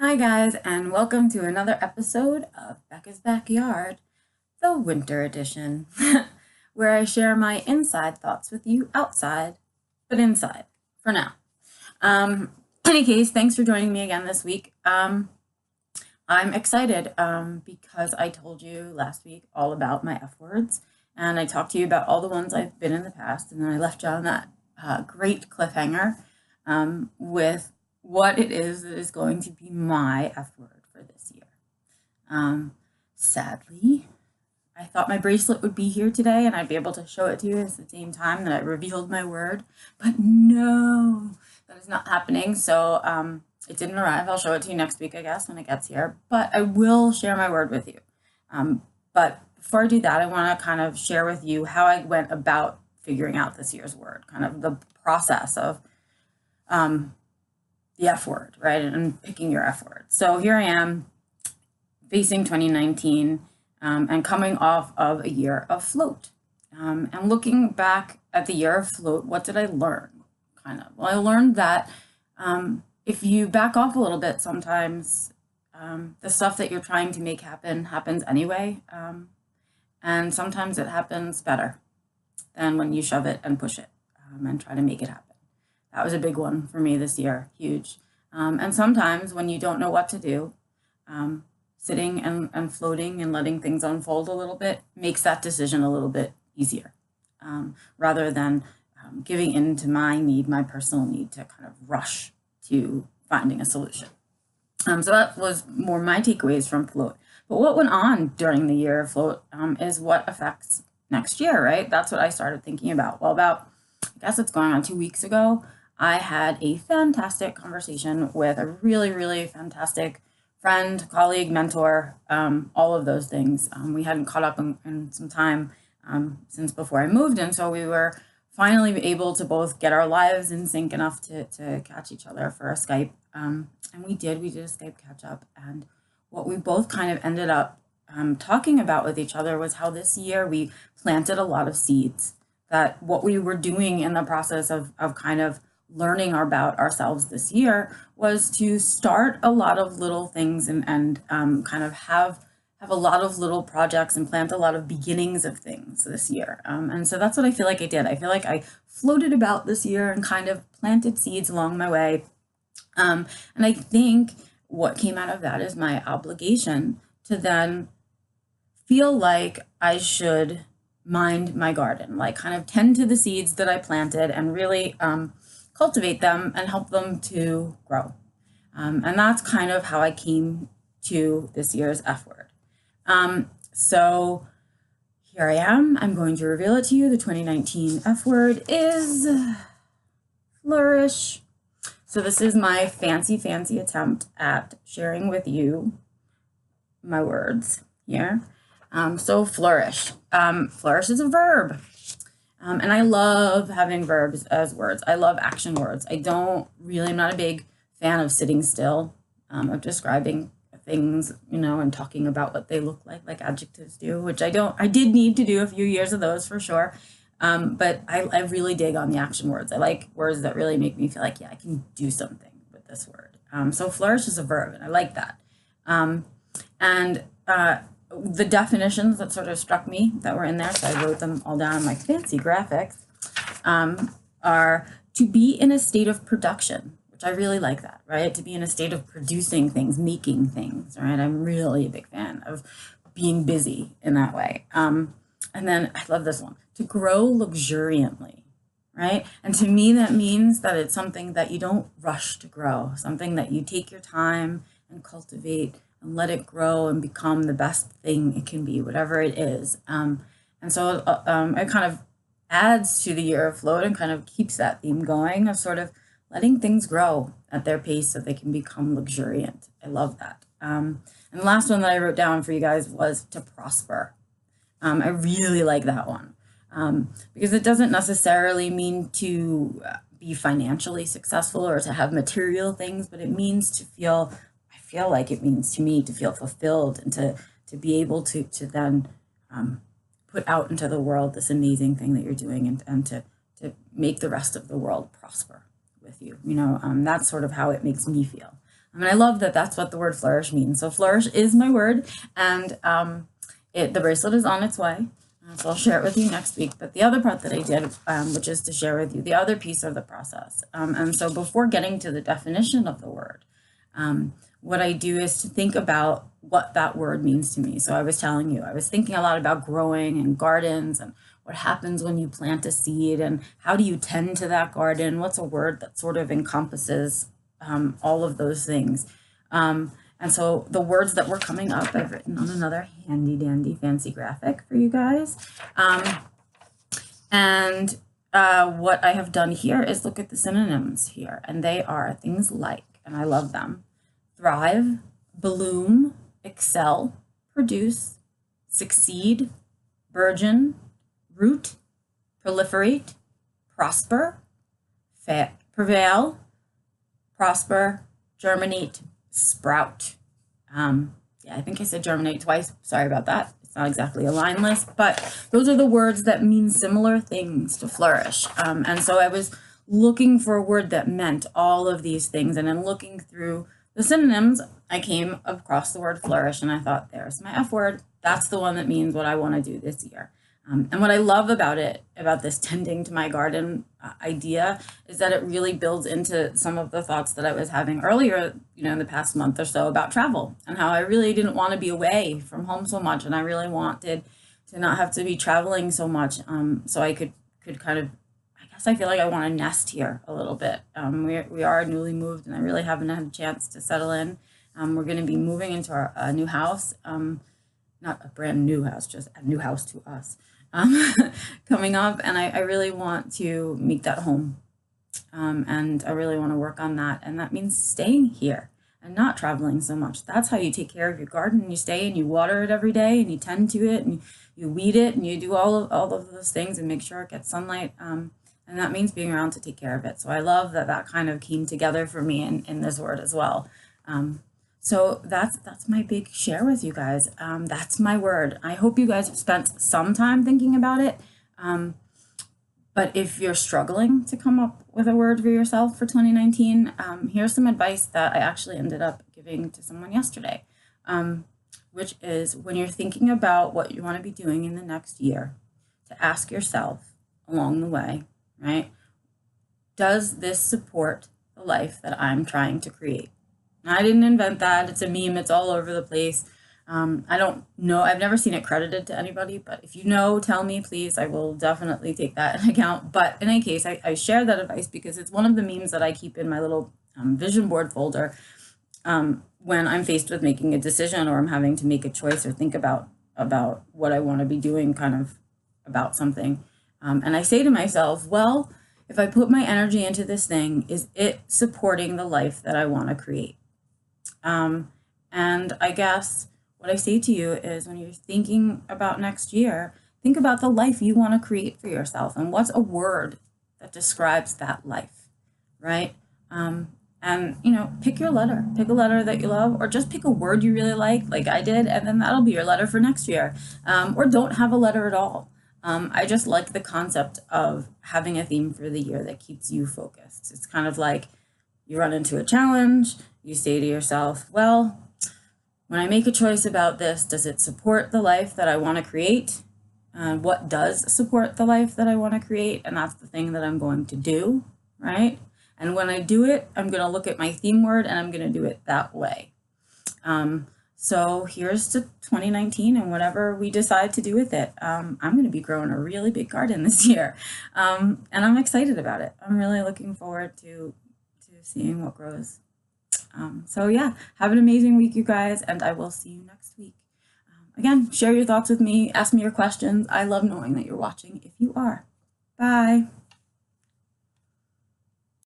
Hi guys, and welcome to another episode of Becca's Backyard, the winter edition, where I share my inside thoughts with you outside, but inside for now. In any case, thanks for joining me again this week. I'm excited because I told you last week all about my F words, and I talked to you about all the ones I've been in the past, and then I left you on that great cliffhanger with what it is that is going to be my F word for this year. Sadly, I thought my bracelet would be here today and I'd be able to show it to you at the same time that I revealed my word, but no, that is not happening. So it didn't arrive. I'll show it to you next week, I guess, when it gets here, but I will share my word with you. But before I do that, I want to kind of share with you how I went about figuring out this year's word, kind of the process of the F word, right? And picking your F word. So here I am facing 2019 and coming off of a year of float. And looking back at the year of float, what did I learn? Well, I learned that if you back off a little bit, sometimes the stuff that you're trying to make happen happens anyway. And sometimes it happens better than when you shove it and push it and try to make it happen. That was a big one for me this year, huge. And sometimes when you don't know what to do, sitting and floating and letting things unfold a little bit makes that decision a little bit easier, rather than giving in to my personal need to kind of rush to finding a solution. So that was more my takeaways from float. But what went on during the year of float is what affects next year, right? That's what I started thinking about. Well, I guess it's going on 2 weeks ago, I had a fantastic conversation with a really, really fantastic friend, colleague, mentor, all of those things. We hadn't caught up in some time since before I moved, and so we were finally able to both get our lives in sync enough to catch each other for a Skype. And we did a Skype catch up, and what we both kind of ended up talking about with each other was how this year we planted a lot of seeds, that what we were doing in the process of kind of learning about ourselves this year was to start a lot of little things and kind of have a lot of little projects and plant a lot of beginnings of things this year. And so that's what I feel like I did. I feel like I floated about this year and kind of planted seeds along my way. And I think what came out of that is my obligation to then feel like I should mind my garden, like kind of tend to the seeds that I planted and really cultivate them and help them to grow. And that's kind of how I came to this year's F word. So here I am. I'm going to reveal it to you. The 2019 F word is flourish. So this is my fancy attempt at sharing with you my words here. So flourish. Flourish is a verb. And I love having verbs as words. I love action words. I'm not a big fan of sitting still, of describing things, and talking about what they look like adjectives do, which I did need to do a few years of those for sure. But I really dig on the action words. I like words that really make me feel like, yeah, I can do something with this word. So flourish is a verb, and I like that. The definitions that sort of struck me that were in there, so I wrote them all down on my fancy graphics, are to be in a state of production, which I really like that, right? To be in a state of producing things, making things, right? I'm really a big fan of being busy in that way. And then I love this one, to grow luxuriantly, right? And to me, that means that it's something that you don't rush to grow, something that you take your time and cultivate and let it grow and become the best thing it can be, whatever it is. And so it kind of adds to the year of float and kind of keeps that theme going of sort of letting things grow at their pace so they can become luxuriant. I love that. And the last one that I wrote down for you guys was to prosper. I really like that one because it doesn't necessarily mean to be financially successful or to have material things, but it means to feel like it means to me to feel fulfilled and to be able to then put out into the world this amazing thing that you're doing and to make the rest of the world prosper with you. That's sort of how it makes me feel. And I love that that's what the word flourish means. So flourish is my word, and the bracelet is on its way. So I'll share it with you next week. But the other part that I did, which is to share with you the other piece of the process. And so before getting to the definition of the word, what I do is to think about what that word means to me. So I was telling you, I was thinking a lot about growing and gardens and what happens when you plant a seed and how do you tend to that garden? What's a word that sort of encompasses all of those things? And so the words that were coming up, I've written on another handy dandy fancy graphic for you guys. And what I have done here is look at the synonyms here, and they are things like, and I love them: thrive, bloom, excel, produce, succeed, burgeon, root, proliferate, prosper, prevail, prosper, germinate, sprout. Yeah, I think I said germinate twice. Sorry about that. It's not exactly a line list, but those are the words that mean similar things to flourish. And so I was looking for a word that meant all of these things. And in looking through the synonyms, I came across the word flourish, and I thought, there's my F word. That's the one that means what I want to do this year. And what I love about this tending to my garden idea, is that it really builds into some of the thoughts that I was having earlier, in the past month or so about travel, and how I really didn't want to be away from home so much. And I really wanted to not have to be traveling so much. So I could kind of, I guess I feel like I want to nest here a little bit. We are newly moved, and I really haven't had a chance to settle in. We're going to be moving into our new house, not a brand new house, just a new house to us. Coming up, and I really want to make that home, and I really want to work on that, and that means staying here and not traveling so much. That's how you take care of your garden. You stay and you water it every day, and you tend to it, and you weed it, and you do all of those things and make sure it gets sunlight, and that means being around to take care of it. So I love that kind of came together for me in this word as well. So that's my big share with you guys. That's my word. I hope you guys have spent some time thinking about it. But if you're struggling to come up with a word for yourself for 2019, here's some advice that I actually ended up giving to someone yesterday, which is, when you're thinking about what you want to be doing in the next year, to ask yourself along the way, right? Does this support the life that I'm trying to create? I didn't invent that. It's a meme. It's all over the place. I don't know. I've never seen it credited to anybody, but if you know, tell me, please. I will definitely take that into account. But in any case, I share that advice because it's one of the memes that I keep in my little vision board folder when I'm faced with making a decision, or I'm having to make a choice or think about what I want to be doing kind of about something. And I say to myself, well, if I put my energy into this thing, is it supporting the life that I want to create? And I guess what I say to you is, when you're thinking about next year, think about the life you want to create for yourself, and what's a word that describes that life, right? And, pick your letter. Pick a letter that you love, or just pick a word you really like I did, and then that'll be your letter for next year. Or don't have a letter at all. I just like the concept of having a theme for the year that keeps you focused. It's kind of like you run into a challenge, you say to yourself, well, when I make a choice about this, does it support the life that I want to create? What does support the life that I want to create? And that's the thing that I'm going to do, right? And when I do it, I'm going to look at my theme word, and I'm going to do it that way. So here's to 2019 and whatever we decide to do with it. I'm going to be growing a really big garden this year, and I'm excited about it. I'm really looking forward to seeing what grows. So yeah, have an amazing week, you guys, and I will see you next week. Again, share your thoughts with me, ask me your questions. I love knowing that you're watching if you are. Bye.